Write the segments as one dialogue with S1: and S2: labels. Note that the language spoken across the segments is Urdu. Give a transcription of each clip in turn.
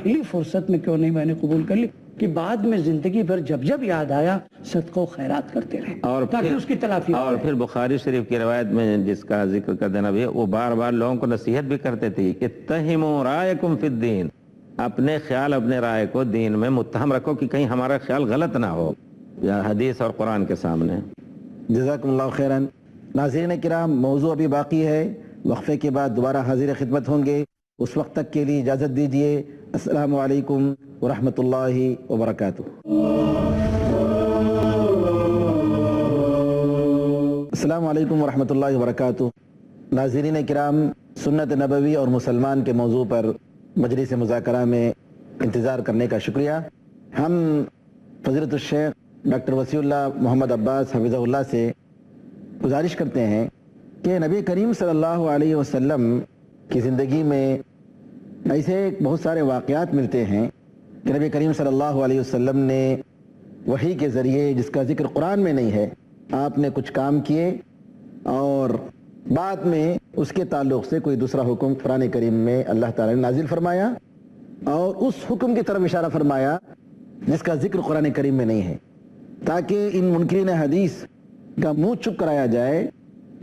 S1: پہلی فرصت میں کیوں نہیں میں نے قبول کر لی کہ بعد میں زندگی بھر جب جب یاد آیا صدقہ و خیرات کرتے رہے
S2: اور
S1: تاکہ اس کی تلافی ہو
S2: اور
S1: جائے۔
S2: پھر بخاری شریف کی روایت میں جس کا ذکر کر دینا بھی وہ بار بار لوگوں کو نصیحت بھی کرتے تھے، اتہموا رائکم فی الدین، اپنے خیال اپنے رائے کو دین میں متہم رکھو کہ کہیں ہمارا خیال غلط نہ ہو یا حدیث اور قرآن کے سامنے۔
S3: جزاکم اللہ خیراً۔ ناظرین کرام، موضوع ابھی باقی ہے، وقفے کے بعد دوبارہ حاضر خدمت ہوں گے، اس وقت تک کے لیے اجازت دیجیے۔ السلام علیکم ورحمۃ اللہ وبرکاتہ۔ السلام علیکم ورحمۃ اللہ وبرکاتہ۔ ناظرین کرام، سنت نبوی اور مسلمان کے موضوع پر مجلس مذاکرہ میں انتظار کرنے کا شکریہ۔ ہم فضیلت الشیخ ڈاکٹر وسیع اللہ محمد عباس حفظہ اللہ سے گزارش کرتے ہیں کہ نبی کریم صلی اللہ علیہ وسلم کی زندگی میں ایسے بہت سارے واقعات ملتے ہیں کہ نبی کریم صلی اللہ علیہ وسلم نے وحی کے ذریعے، جس کا ذکر قرآن میں نہیں ہے، آپ نے کچھ کام کیے اور بعد میں اس کے تعلق سے کوئی دوسرا حکم قرآن کریم میں اللہ تعالیٰ نے نازل فرمایا اور اس حکم کی طرف اشارہ فرمایا جس کا ذکر قرآن کریم میں نہیں ہے، تاکہ ان منکرین حدیث کا منہ چپ کرایا جائے۔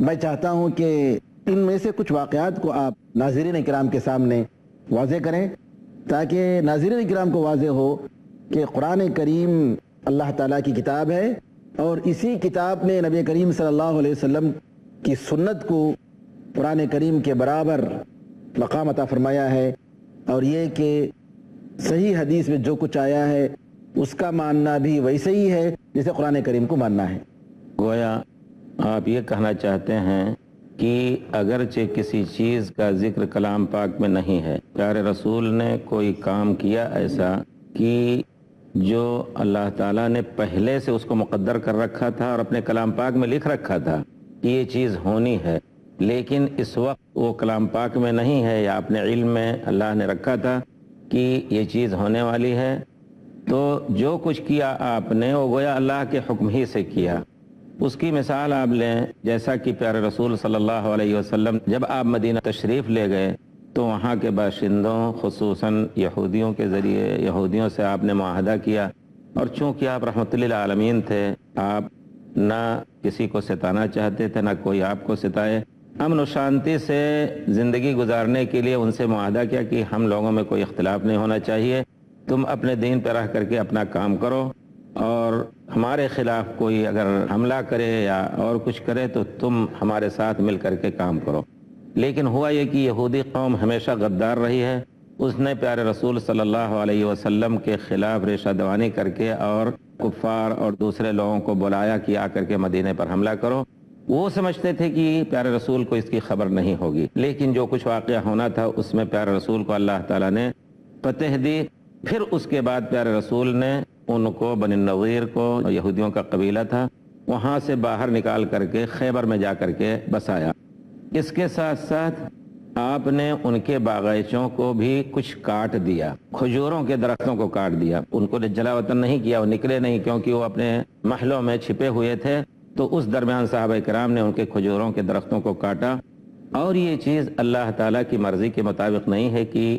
S3: میں چاہتا ہوں کہ ان میں سے کچھ واقعات کو آپ ناظرین کرام کے سامنے واضح کریں تاکہ ناظرین کرام کو واضح ہو کہ قرآن کریم اللہ تعالیٰ کی کتاب ہے اور اسی کتاب نے نبی کریم صلی اللہ علیہ وسلم کی سنت کو قرآن کریم کے برابر مقام عطا فرمایا ہے، اور یہ کہ صحیح حدیث میں جو کچھ آیا ہے اس کا ماننا بھی ویسے ہی ہے جیسے قرآن کریم کو ماننا ہے۔
S2: گویا آپ یہ کہنا چاہتے ہیں کہ اگرچہ کسی چیز کا ذکر کلام پاک میں نہیں ہے، پیارے رسول نے کوئی کام کیا ایسا کہ جو اللہ تعالیٰ نے پہلے سے اس کو مقدر کر رکھا تھا اور اپنے کلام پاک میں لکھ رکھا تھا کہ یہ چیز ہونی ہے، لیکن اس وقت وہ کلام پاک میں نہیں ہے یا اپنے علم میں اللہ نے رکھا تھا کہ یہ چیز ہونے والی ہے، تو جو کچھ کیا آپ نے وہ گویا اللہ کے حکم ہی سے کیا۔ اس کی مثال آپ لیں، جیسا کہ پیارے رسول صلی اللہ علیہ وسلم جب آپ مدینہ تشریف لے گئے تو وہاں کے باشندوں خصوصاً یہودیوں کے ذریعے یہودیوں سے آپ نے معاہدہ کیا، اور چونکہ آپ رحمت للعالمین تھے، آپ نہ کسی کو ستانا چاہتے تھے نہ کوئی آپ کو ستائے، امن و شانتی سے زندگی گزارنے کے لیے ان سے معاہدہ کیا کہ ہم لوگوں میں کوئی اختلاف نہیں ہونا چاہیے، تم اپنے دین پہ رہ کر کے اپنا کام کرو، اور ہمارے خلاف کوئی اگر حملہ کرے یا اور کچھ کرے تو تم ہمارے ساتھ مل کر کے کام کرو۔ لیکن ہوا یہ کہ یہودی قوم ہمیشہ غدار رہی ہے، اس نے پیارے رسول صلی اللہ علیہ وسلم کے خلاف ریشہ دوانی کر کے اور کفار اور دوسرے لوگوں کو بلایا کہ آ کر کے مدینے پر حملہ کرو۔ وہ سمجھتے تھے کہ پیارے رسول کو اس کی خبر نہیں ہوگی، لیکن جو کچھ واقعہ ہونا تھا اس میں پیارے رسول کو اللہ تعالیٰ نے فتح دی۔ پھر اس کے بعد پیارے رسول نے ان کو بنی النضیر کو، یہودیوں کا قبیلہ تھا، وہاں سے باہر نکال کر کے خیبر میں جا کر کے بسایا۔ اس کے ساتھ ساتھ آپ نے ان کے باغیچوں کو بھی کچھ کاٹ دیا، کھجوروں کے درختوں کو کاٹ دیا، ان کو جلا وطن نہیں کیا، وہ نکلے نہیں کیونکہ وہ اپنے محلوں میں چھپے ہوئے تھے، تو اس درمیان صحابہ کرام نے ان کے کھجوروں کے درختوں کو کاٹا۔ اور یہ چیز اللہ تعالیٰ کی مرضی کے مطابق نہیں ہے کہ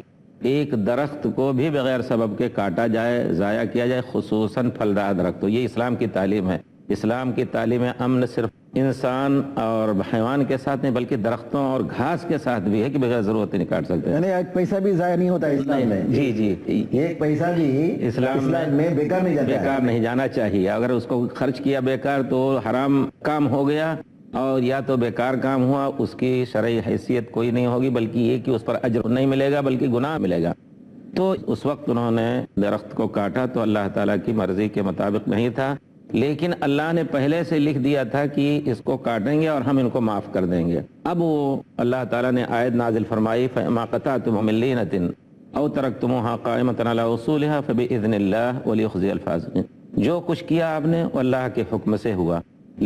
S2: ایک درخت کو بھی بغیر سبب کے کاٹا جائے، ضائع کیا جائے، خصوصاً پھلدار درخت تو یہ اسلام کی تعلیم ہے۔ اسلام کی تعلیم امن صرف انسان اور حیوان کے ساتھ نہیں بلکہ درختوں اور گھاس کے ساتھ بھی ہے کہ بغیر ضرورت نہیں کاٹ سکتے۔
S3: یعنی ایک پیسہ بھی ضائع نہیں ہوتا اسلام میں؟
S2: جی جی،
S3: ایک پیسہ بھی اسلام میں بیکار نہیں جاتا ہے،
S2: بیکار نہیں جانا چاہیے۔ اگر اس کو خرچ کیا بیکار تو حرام کام ہو گیا، اور یا تو بیکار کام ہوا، اس کی شرعی حیثیت کوئی نہیں ہوگی، بلکہ یہ کہ اس پر اجر نہیں ملے گا بلکہ گناہ ملے گا۔ تو اس وقت انہوں نے درخت کو کاٹا تو اللہ تعالیٰ کی مرضی کے مطابق نہیں تھا، لیکن اللہ نے پہلے سے لکھ دیا تھا کہ اس کو کاٹیں گے اور ہم ان کو معاف کر دیں گے۔ اب وہ اللہ تعالیٰ نے آیت نازل فرمائی فَمَا قَطَعْتُم مِّن لِّينَةٍ أَوْ تَرَكْتُمُوهَا قَائِمَةً عَلَىٰ أُصُولِهَا فَبِإِذْنِ اللَّهِ وَلِيُخْزِيَ الْفَاسِقِينَ۔ جو کچھ کیا آپ نے وہ اللہ کے حکم سے ہوا،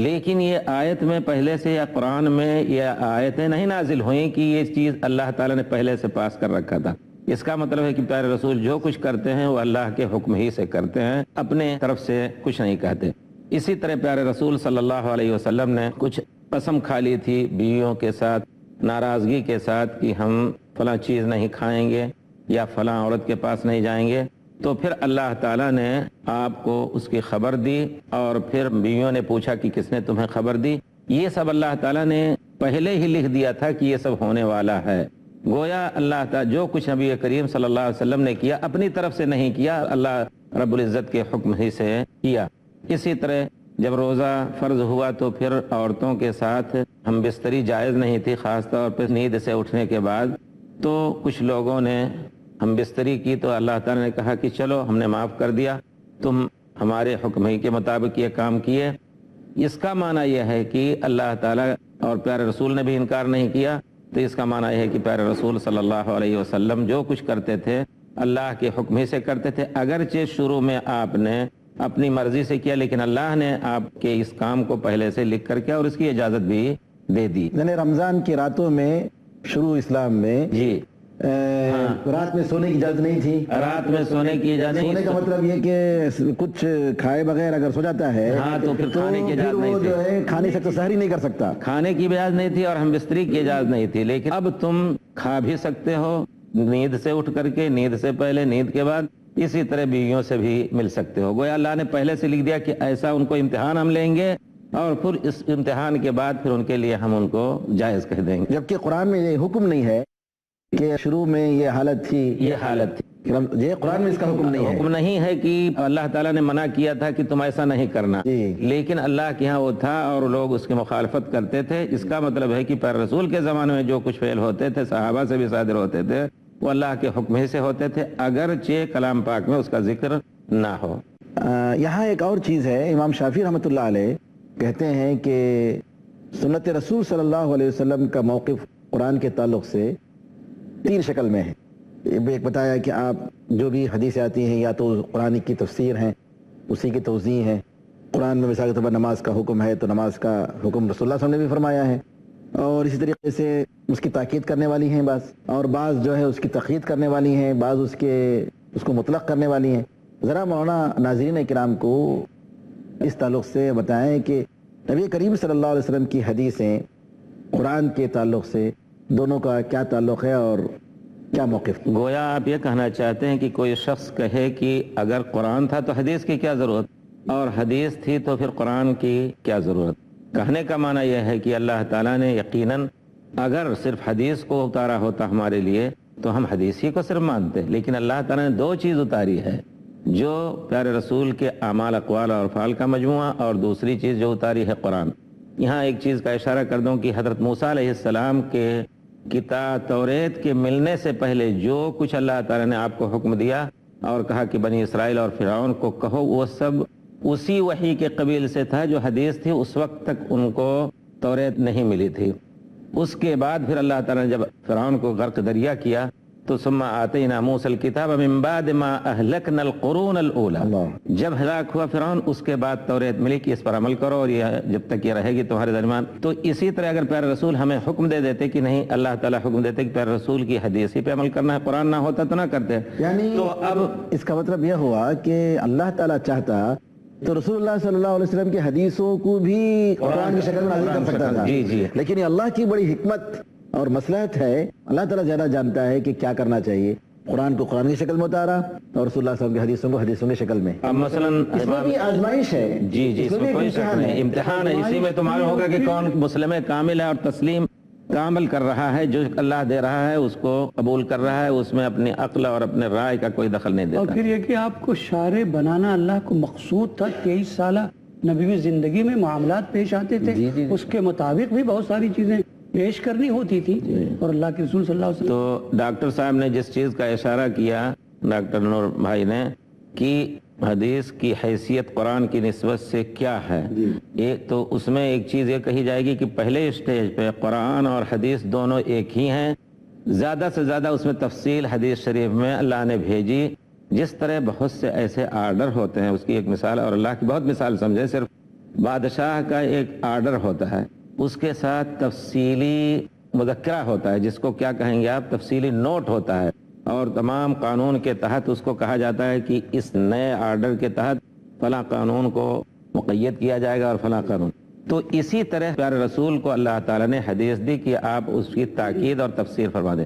S2: لیکن یہ آیت میں پہلے سے یا قرآن میں یہ آیتیں نہیں نازل ہوئیں کہ یہ چیز اللہ تعالیٰ نے پہلے سے پاس کر رکھا تھا۔ اس کا مطلب ہے کہ پیارے رسول جو کچھ کرتے ہیں وہ اللہ کے حکم ہی سے کرتے ہیں، اپنے طرف سے کچھ نہیں کہتے۔ اسی طرح پیارے رسول صلی اللہ علیہ وسلم نے کچھ قسم کھا لی تھی بیویوں کے ساتھ ناراضگی کے ساتھ کہ ہم فلاں چیز نہیں کھائیں گے، یا فلاں عورت کے پاس نہیں جائیں گے، تو پھر اللہ تعالیٰ نے آپ کو اس کی خبر دی، اور پھر بیویوں نے پوچھا کہ کس نے تمہیں خبر دی. یہ سب اللہ تعالیٰ نے پہلے ہی لکھ دیا تھا کہ یہ سب ہونے والا ہے. گویا اللہ تعالیٰ جو کچھ نبی کریم صلی اللہ علیہ وسلم نے کیا اپنی طرف سے نہیں کیا، اللہ رب العزت کے حکم ہی سے کیا. اسی طرح جب روزہ فرض ہوا تو پھر عورتوں کے ساتھ ہم بستری جائز نہیں تھی، خاص طور پر نیند سے اٹھنے کے بعد. تو کچھ لوگوں نے ہم بستری کی تو اللہ تعالیٰ نے کہا کہ چلو ہم نے معاف کر دیا، تم ہمارے حکم ہی کے مطابق یہ کام کیے. اس کا معنی یہ ہے کہ اللہ تعالیٰ اور پیارے رسول نے بھی انکار نہیں کیا، تو اس کا معنی یہ ہے کہ پیارے رسول صلی اللہ علیہ وسلم جو کچھ کرتے تھے اللہ کے حکم ہی سے کرتے تھے. اگرچہ شروع میں آپ نے اپنی مرضی سے کیا، لیکن اللہ نے آپ کے اس کام کو پہلے سے لکھ کر کیا اور اس کی اجازت بھی دے دی.
S3: یعنی رمضان کی راتوں میں شروع اسلام میں
S2: جی
S3: رات میں سونے کی اجازت نہیں تھی.
S2: رات میں سونے کی اجازت
S3: سونے کا مطلب یہ کہ کچھ کھائے بغیر اگر سو جاتا ہے
S2: ہاں تو پھر کھانے کی اجازت نہیں
S3: وہ
S2: تھی.
S3: جو ہے کھا نہیں سکتا، سحری نہیں کر سکتا.
S2: کھانے کی بھی اجازت نہیں تھی اور ہم بستری کی اجازت نہیں تھی. لیکن اب تم کھا بھی سکتے ہو نیند سے اٹھ کر کے، نیند سے پہلے، نیند کے بعد. اسی طرح بیویوں سے بھی مل سکتے ہو. گویا اللہ نے پہلے سے لکھ دیا کہ ایسا ان کو امتحان ہم لیں گے، اور پھر اس امتحان کے بعد پھر ان کے لیے ہم ان کو جائز کہہ دیں گے.
S3: جبکہ قرآن میں یہ حکم نہیں ہے کہ شروع میں یہ حالت تھی.
S2: یہ حالت تھی،
S3: یہ قرآن میں اس کا حکم نہیں ہے.
S2: حکم نہیں ہے کہ اللہ تعالیٰ نے منع کیا تھا کہ تم ایسا نہیں کرنا،
S3: جی.
S2: لیکن اللہ کے ہاں وہ تھا اور لوگ اس کی مخالفت کرتے تھے. اس کا مطلب ہے کہ پیارے رسول کے زمانے میں جو کچھ فعل ہوتے تھے صحابہ سے بھی صادر ہوتے تھے وہ اللہ کے حکم ہی سے ہوتے تھے، اگرچہ کلام پاک میں اس کا ذکر نہ ہو.
S3: یہاں ایک اور چیز ہے، امام شافعی رحمۃ اللہ علیہ کہتے ہیں کہ سنت رسول صلی اللہ علیہ وسلم کا موقف قرآن کے تعلق سے 3 شکل میں ہے. ایک بتایا کہ آپ جو بھی حدیثیں آتی ہیں یا تو قرآن کی تفسیر ہیں، اسی کی توضیح ہے. قرآن میں مثال کے طور پر نماز کا حکم ہے تو نماز کا حکم رسول اللہ صلی اللہ علیہ وسلم نے بھی فرمایا ہے، اور اسی طریقے سے اس کی تاکید کرنے والی ہیں بعض، اور بعض جو ہے اس کی تقیید کرنے والی ہیں، بعض اس کو مطلق کرنے والی ہیں. ذرا مولانا ناظرین کرام کو اس تعلق سے بتائیں کہ نبی کریم صلی اللہ علیہ وسلم کی حدیثیں قرآن کے تعلق سے دونوں کا کیا تعلق ہے اور کیا موقف.
S2: گویا آپ یہ کہنا چاہتے ہیں کہ کوئی شخص کہے کہ اگر قرآن تھا تو حدیث کی کیا ضرورت، اور حدیث تھی تو پھر قرآن کی کیا ضرورت. کہنے کا معنی یہ ہے کہ اللہ تعالیٰ نے یقیناً اگر صرف حدیث کو اتارا ہوتا ہمارے لیے تو ہم حدیث ہی کو صرف مانتے، لیکن اللہ تعالیٰ نے 2 چیز اتاری ہے، جو پیارے رسول کے اعمال، اقوال اور افعال کا مجموعہ، اور دوسری چیز جو اتاری ہے قرآن. یہاں ایک چیز کا اشارہ کر دوں کہ حضرت موسیٰ علیہ السلام کے کتاب توریت کے ملنے سے پہلے جو کچھ اللہ تعالیٰ نے آپ کو حکم دیا اور کہا کہ بنی اسرائیل اور فرعون کو کہو، وہ سب اسی وحی کے قبیل سے تھا جو حدیث تھی. اس وقت تک ان کو توریت نہیں ملی تھی. اس کے بعد پھر اللہ تعالیٰ نے جب فرعون کو غرق دریا کیا تو ثم آتینا موسیٰ الکتاب من بعد ما اہلکنا القرون الاولی، جب ہلاک ہوا فرعون اس کے بعد توریت ملی کہ اس پر عمل کرو اور یہ جب تک یہ رہے گی تمہارے درمیان. تو اسی طرح اگر پیارے رسول ہمیں حکم دے دیتے کہ نہیں، اللہ تعالیٰ حکم دیتے کہ پیارے رسول کی حدیث ہی پہ عمل کرنا ہے، قرآن نہ ہوتا تو نہ کرتے.
S3: یعنی
S2: تو اب
S3: اس کا مطلب یہ ہوا کہ اللہ تعالیٰ چاہتا تو رسول اللہ صلی اللہ علیہ وسلم کی حدیثوں کو بھی قرآن کی شکل میں نازل کر سکتا تھا.
S2: جی.
S3: لیکن یہ اللہ کی بڑی حکمت اور مصلحت ہے. اللہ تعالیٰ زیادہ جانتا ہے کہ کیا کرنا چاہیے. قرآن کو قرآن کی شکل میں اتارا اور رسول اللہ صلی اللہ علیہ وسلم کی حدیثوں کو حدیثوں کی شکل میں.
S2: اب مثلا
S3: اس میں بھی آزمائش ہے.
S2: جی اس میں کوئی شک نہیں، امتحان ہے. اسی میں تو معلوم ہوگا کہ کون مسلم کامل ہے اور تسلیم کا عمل کر رہا ہے. جو اللہ دے رہا ہے اس کو قبول کر رہا ہے، اس میں اپنی عقل اور اپنے رائے کا کوئی دخل نہیں دیتا.
S1: اور پھر یہ کہ آپ کو شارع بنانا اللہ کو مقصود تھا. 23 سالہ نبوی زندگی میں معاملات پیش آتے تھے، اس کے مطابق بھی بہت ساری چیزیں پیش کرنی ہوتی تھی. اور اللہ کے رسول صلی اللہ علیہ وسلم
S2: تو ڈاکٹر صاحب نے جس چیز کا اشارہ کیا، ڈاکٹر نور بھائی نے، کہ حدیث کی حیثیت قرآن کی نسبت سے کیا ہے، ایک تو اس میں ایک چیز یہ کہی جائے گی کہ پہلے اسٹیج پہ قرآن اور حدیث دونوں ایک ہی ہیں. زیادہ سے زیادہ اس میں تفصیل حدیث شریف میں اللہ نے بھیجی. جس طرح بہت سے ایسے آرڈر ہوتے ہیں، اس کی ایک مثال، اور اللہ کی بہت مثال سمجھے، صرف بادشاہ کا ایک آرڈر ہوتا ہے، اس کے ساتھ تفصیلی مذکرہ ہوتا ہے، جس کو کیا کہیں گے آپ، تفصیلی نوٹ ہوتا ہے، اور تمام قانون کے تحت اس کو کہا جاتا ہے کہ اس نئے آرڈر کے تحت فلاں قانون کو مقید کیا جائے گا اور فلاں قانون. تو اسی طرح پیارے رسول کو اللہ تعالیٰ نے حدیث دی کہ آپ اس کی تاکید اور تفسیر فرما دیں.